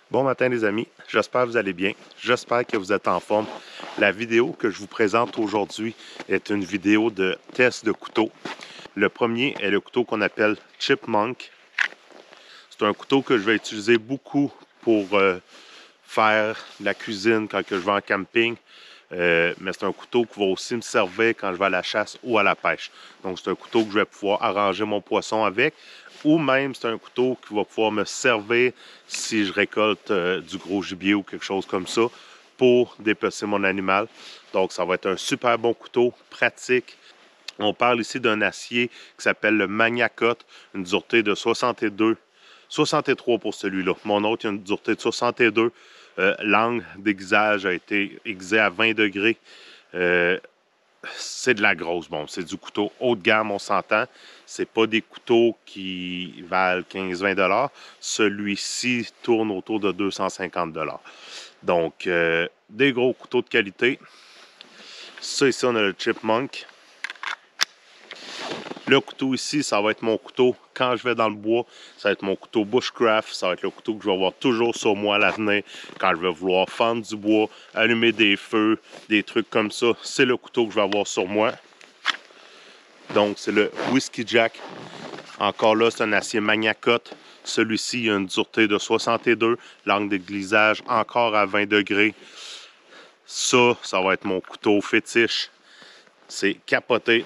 Bon matin les amis, j'espère que vous allez bien, j'espère que vous êtes en forme. La vidéo que je vous présente aujourd'hui est une vidéo de test de couteau. Le premier est le couteau qu'on appelle Chipmunk. C'est un couteau que je vais utiliser beaucoup pour faire de la cuisine quand je vais en camping. Mais c'est un couteau qui va aussi me servir quand je vais à la chasse ou à la pêche. Donc c'est un couteau que je vais pouvoir arranger mon poisson avec, ou même c'est un couteau qui va pouvoir me servir si je récolte du gros gibier ou quelque chose comme ça pour dépecer mon animal. Donc ça va être un super bon couteau, pratique. On parle ici d'un acier qui s'appelle le Magnacut, une dureté de 63 pour celui-là. Mon autre, il a une dureté de 62. L'angle d'aiguisage a été aiguisé à 20 degrés. C'est de la grosse bombe. C'est du couteau haut de gamme, on s'entend. C'est pas des couteaux qui valent 15-20 $. Celui-ci tourne autour de 250 $. Donc, des gros couteaux de qualité. Ça, ici, on a le Chipmunk. Le couteau ici, ça va être mon couteau quand je vais dans le bois. Ça va être mon couteau bushcraft. Ça va être le couteau que je vais avoir toujours sur moi à l'avenir quand je vais vouloir fendre du bois, allumer des feux, des trucs comme ça. C'est le couteau que je vais avoir sur moi. Donc, c'est le Whiskey Jack. Encore là, c'est un acier Magnacut. Celui-ci, il a une dureté de 62. L'angle d'aiguisage encore à 20 degrés. Ça va être mon couteau fétiche. C'est capoté.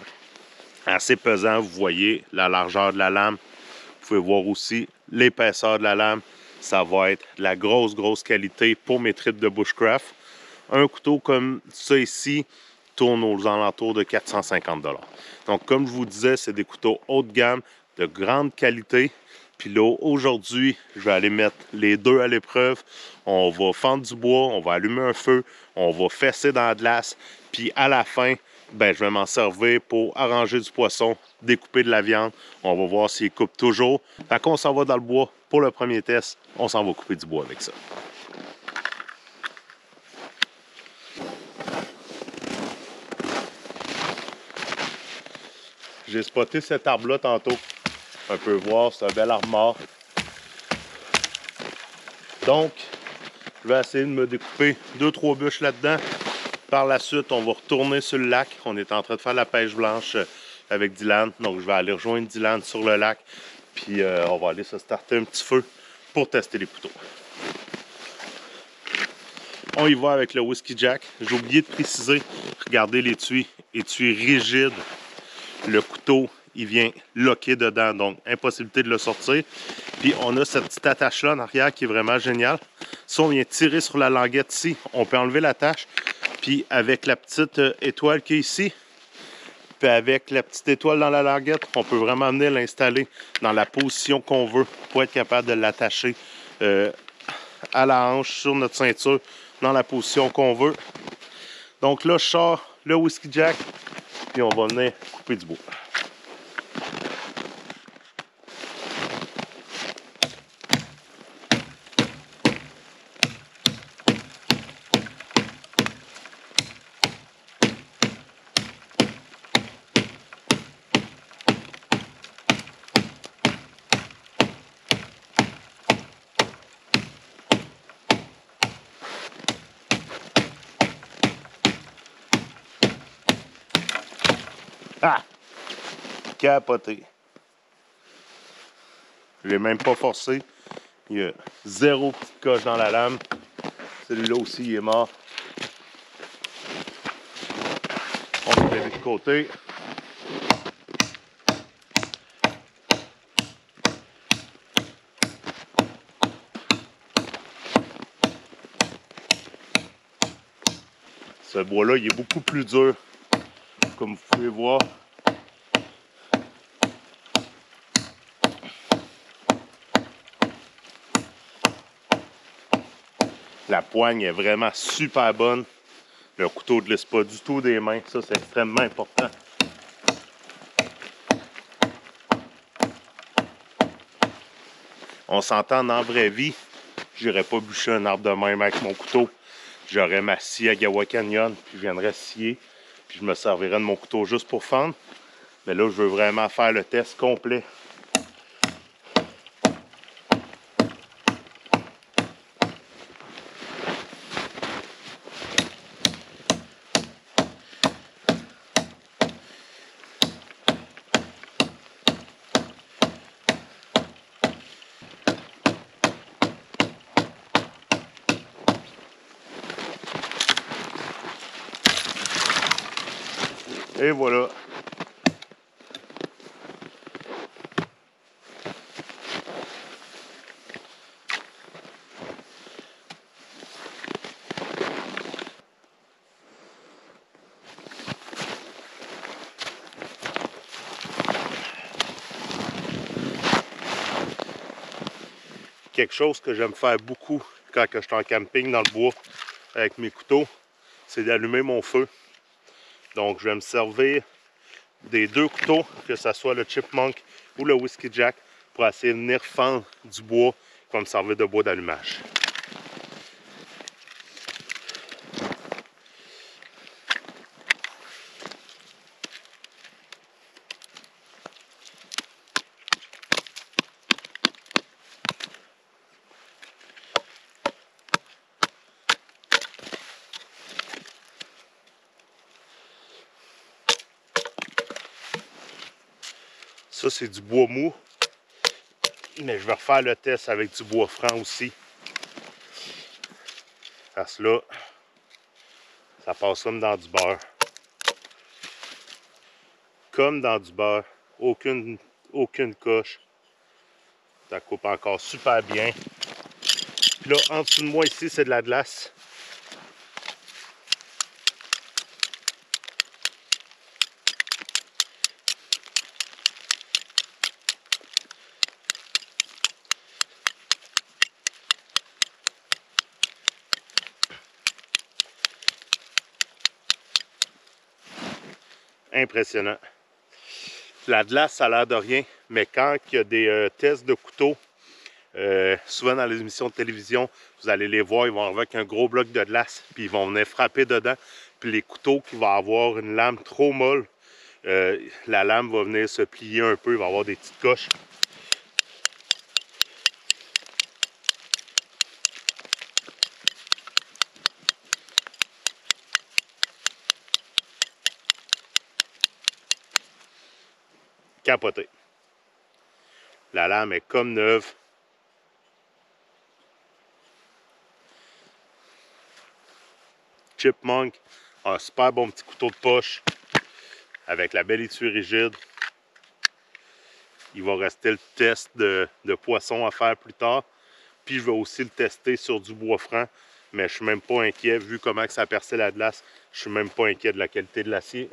Assez pesant, vous voyez la largeur de la lame. Vous pouvez voir aussi l'épaisseur de la lame. Ça va être de la grosse qualité pour mes trips de bushcraft. Un couteau comme ça ici tourne aux alentours de 450 $. Donc, comme je vous disais, c'est des couteaux haut de gamme, de grande qualité. Puis là, aujourd'hui, je vais aller mettre les deux à l'épreuve. On va fendre du bois, on va allumer un feu, on va fesser dans la glace. Puis à la fin, ben, je vais m'en servir pour arranger du poisson, découper de la viande. On va voir s'il coupe toujours. Fait qu'on s'en va dans le bois pour le premier test. On s'en va couper du bois avec ça. J'ai spoté cet arbre-là tantôt. On peut voir, c'est un bel arbre mort. Donc, je vais essayer de me découper 2-3 bûches là-dedans. Par la suite, on va retourner sur le lac. On est en train de faire la pêche blanche avec Dylan. Donc, je vais aller rejoindre Dylan sur le lac. Puis, on va aller se starter un petit feu pour tester les couteaux. On y va avec le Whiskey Jack. J'ai oublié de préciser, regardez l'étui. Étui rigide. Le couteau, il vient locker dedans. Donc, impossibilité de le sortir. Puis, on a cette petite attache-là en arrière qui est vraiment géniale. Si on vient tirer sur la languette ici, on peut enlever l'attache. Puis avec la petite étoile qui est ici, puis avec la petite étoile dans la languette, on peut vraiment venir l'installer dans la position qu'on veut pour être capable de l'attacher à la hanche sur notre ceinture dans la position qu'on veut. Donc là, je sors le Whiskey Jack, puis on va venir couper du bois. Ah! Capoté. Je l'ai même pas forcé. Il y a 0 petite coche dans la lame. Celui-là aussi, il est mort. On va le mettre de côté. Ce bois-là, il est beaucoup plus dur, comme vous pouvez voir. La poigne est vraiment super bonne. Le couteau ne glisse pas du tout des mains. Ça, c'est extrêmement important. On s'entend dans la vraie vie. Je n'irais pas bûcher un arbre de même avec mon couteau. J'aurais ma scie à Gawa Canyon, puis je viendrais scier. Puis je me servirais de mon couteau juste pour fendre. Mais là, je veux vraiment faire le test complet. Et voilà. Quelque chose que j'aime faire beaucoup quand je suis en camping dans le bois avec mes couteaux, c'est d'allumer mon feu. Donc je vais me servir des deux couteaux, que ce soit le Chipmunk ou le Whiskey Jack, pour essayer de venir fendre du bois qui va me servir de bois d'allumage. Ça, c'est du bois mou. Mais je vais refaire le test avec du bois franc aussi. Parce que là, ça passe comme dans du beurre. Comme dans du beurre. Aucune coche. Ça coupe encore super bien. Puis là, en dessous de moi ici, c'est de la glace. Impressionnant. La glace, ça a l'air de rien, mais quand il y a des tests de couteaux, souvent dans les émissions de télévision, vous allez les voir, ils vont arriver avec un gros bloc de glace, puis ils vont venir frapper dedans. Puis les couteaux qui vont avoir une lame trop molle, la lame va venir se plier un peu, il va avoir des petites coches. Capoté. La lame est comme neuve. Chipmunk, un super bon petit couteau de poche avec la belle étui rigide. Il va rester le test de poisson à faire plus tard. Puis je vais aussi le tester sur du bois franc. Mais je suis même pas inquiet, vu comment ça a percé la glace. Je suis même pas inquiet de la qualité de l'acier.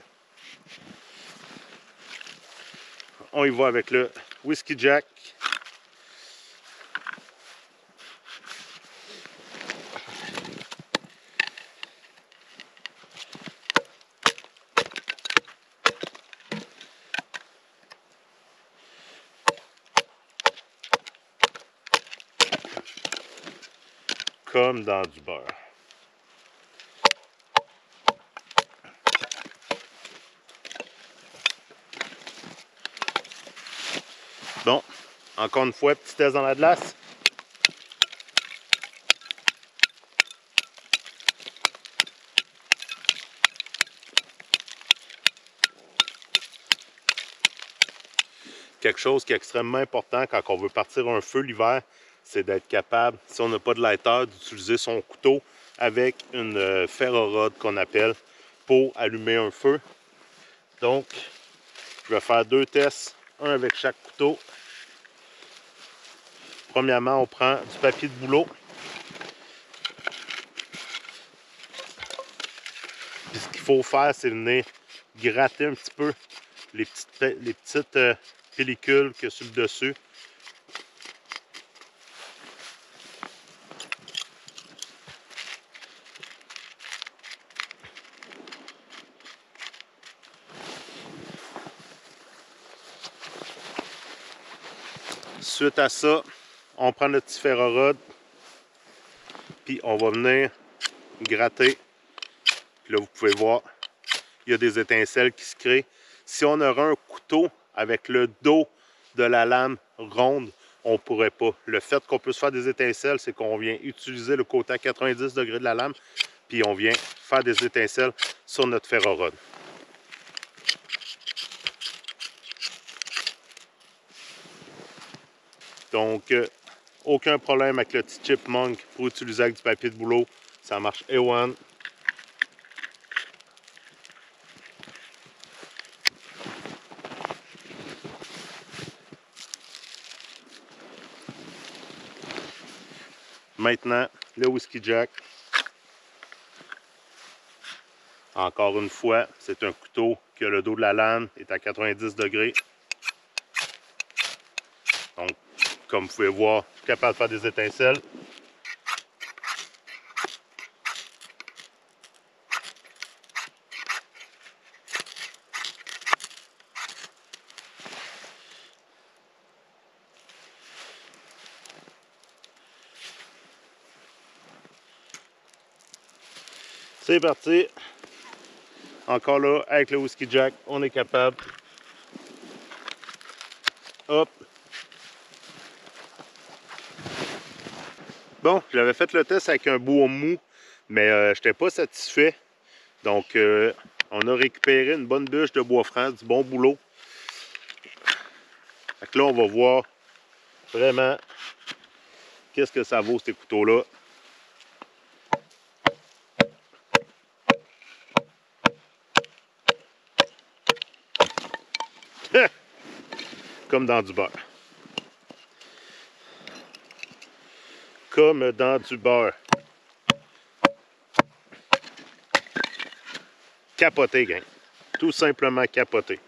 On y va avec le Whiskey Jack. Comme dans du beurre. Bon, encore une fois, petit test dans la glace. Quelque chose qui est extrêmement important quand on veut partir un feu l'hiver, c'est d'être capable, si on n'a pas de lighter, d'utiliser son couteau avec une ferrorode qu'on appelle pour allumer un feu. Donc, je vais faire deux tests, un avec chaque couteau. Premièrement, on prend du papier de bouleau. Puis ce qu'il faut faire, c'est venir gratter un petit peu les petites pellicules qu'il y a sur le dessus. Suite à ça, on prend notre petit ferrorod, puis on va venir gratter. Puis là, vous pouvez voir, il y a des étincelles qui se créent. Si on aurait un couteau avec le dos de la lame ronde, on ne pourrait pas. Le fait qu'on puisse faire des étincelles, c'est qu'on vient utiliser le côté à 90 degrés de la lame, puis on vient faire des étincelles sur notre ferrorod. Donc, aucun problème avec le petit Chipmunk pour utiliser avec du papier de bouleau. Ça marche A1. Maintenant, le Whiskey Jack. Encore une fois, c'est un couteau que le dos de la lame est à 90 degrés. Donc, comme vous pouvez voir, je suis capable de faire des étincelles. C'est parti. Encore là, avec le Whiskey Jack, on est capable. Hop. Bon, j'avais fait le test avec un bois mou, mais je n'étais pas satisfait. Donc, on a récupéré une bonne bûche de bois franc, du bon boulot. Fait que là, on va voir vraiment qu'est-ce que ça vaut, ces couteaux-là. Comme dans du beurre. Comme dans du beurre. Capoté, gang. Tout simplement capoté.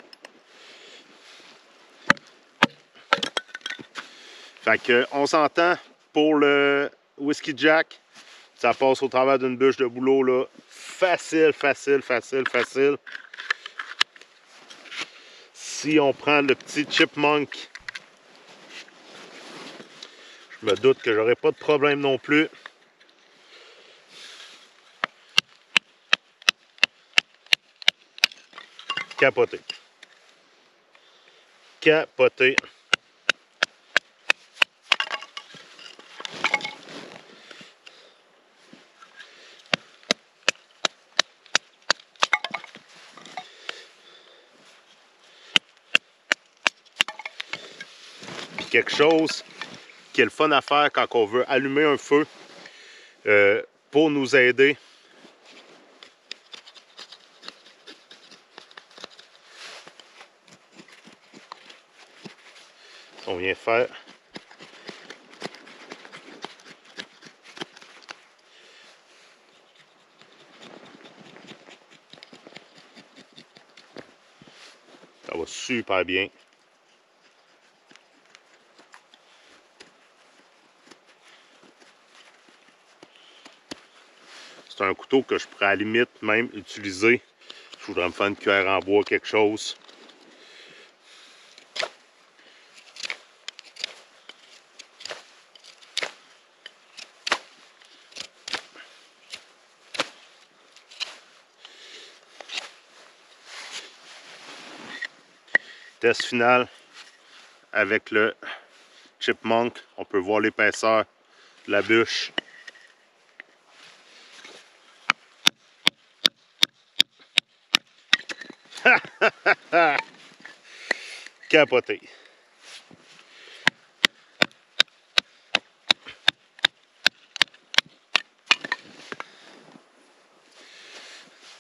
Fait que, on s'entend pour le Whiskey Jack. Ça passe au travers d'une bûche de boulot, là. Facile, facile, facile, facile. Si on prend le petit Chipmunk, je me doute que j'aurai pas de problème non plus. Capoté. Capoté. Puis quelque chose qui est le fun à faire quand on veut allumer un feu pour nous aider. On vient faire ça va super bien. C'est un couteau que je pourrais à la limite même utiliser. Je voudrais me faire une cuillère en bois, quelque chose. Test final avec le Chipmunk. On peut voir l'épaisseur de la bûche. Capoté.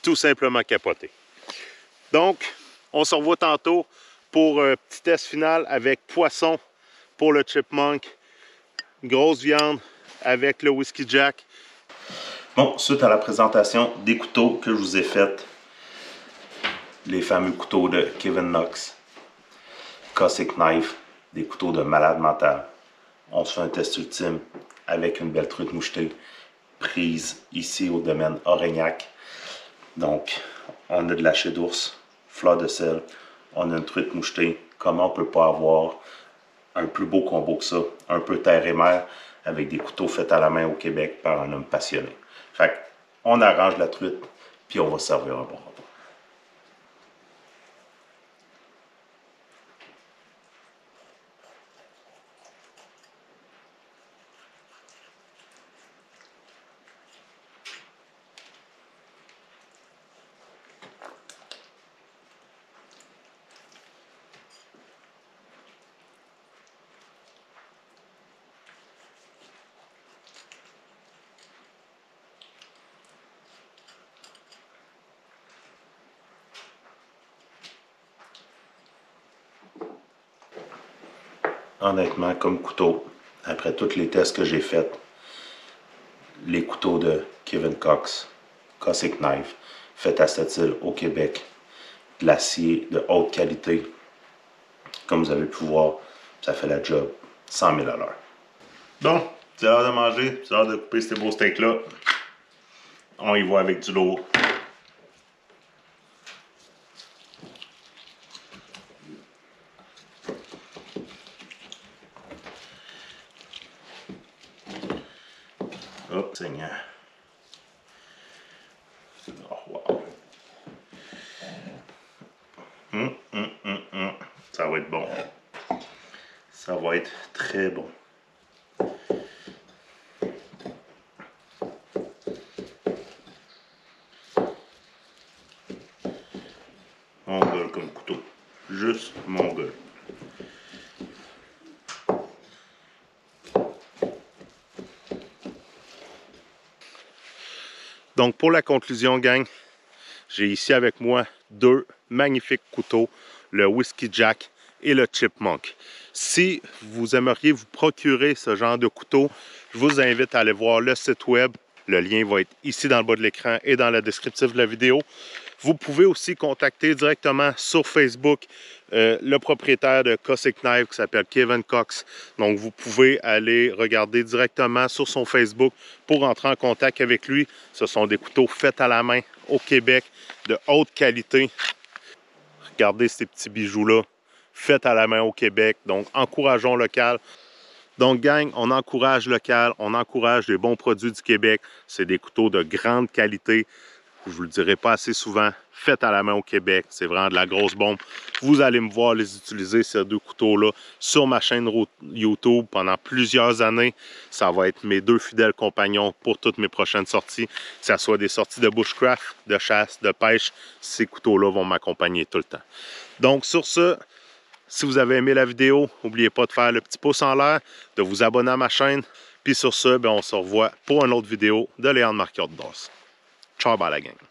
Tout simplement capoté. Donc, on se revoit tantôt pour un petit test final avec poisson pour le Chipmunk. Grosse viande avec le Whiskey Jack. Bon, suite à la présentation des couteaux que je vous ai fait, les fameux couteaux de Kevin Knox, Cossack Knife, des couteaux de malade mental. On se fait un test ultime avec une belle truite mouchetée prise ici au domaine Aurignac. Donc, on a de la chée d'ours, fleur de sel, on a une truite mouchetée. Comment on peut pas avoir un plus beau combo que ça, un peu terre et mer, avec des couteaux faits à la main au Québec par un homme passionné. Fait on arrange la truite, puis on va servir un bon repas. Honnêtement, comme couteau, après tous les tests que j'ai faits, les couteaux de Kevin Cox, Cossack Knife, faits à cette île au Québec, de l'acier de haute qualité. Comme vous avez pu voir, ça fait la job 100 000 à l'heure. Bon, c'est l'heure de manger, c'est l'heure de couper ces beaux steaks-là. On y va avec du lourd. Oh, Seigneur. Oh, wow. Ça va être bon. Ça va être très bon. Mon gueule comme couteau. Juste mon gueule. Donc pour la conclusion, gang, j'ai ici avec moi deux magnifiques couteaux, le Whiskey Jack et le Chipmunk. Si vous aimeriez vous procurer ce genre de couteau, je vous invite à aller voir le site web. Le lien va être ici dans le bas de l'écran et dans le descriptif de la vidéo. Vous pouvez aussi contacter directement sur Facebook le propriétaire de Cossack Knife qui s'appelle Kevin Cox. Donc vous pouvez aller regarder directement sur son Facebook pour entrer en contact avec lui. Ce sont des couteaux faits à la main au Québec de haute qualité. Regardez ces petits bijoux-là, faits à la main au Québec. Donc encourageons local. Donc, gang, on encourage local, on encourage les bons produits du Québec. C'est des couteaux de grande qualité. Je vous le dirai pas assez souvent, faites à la main au Québec. C'est vraiment de la grosse bombe. Vous allez me voir les utiliser, ces deux couteaux-là, sur ma chaîne YouTube pendant plusieurs années. Ça va être mes deux fidèles compagnons pour toutes mes prochaines sorties. Que ce soit des sorties de bushcraft, de chasse, de pêche, ces couteaux-là vont m'accompagner tout le temps. Donc, sur ce, si vous avez aimé la vidéo, n'oubliez pas de faire le petit pouce en l'air, de vous abonner à ma chaîne. Puis sur ce, on se revoit pour une autre vidéo de Léandre Marquis Outdoors. Ciao, bye la gang.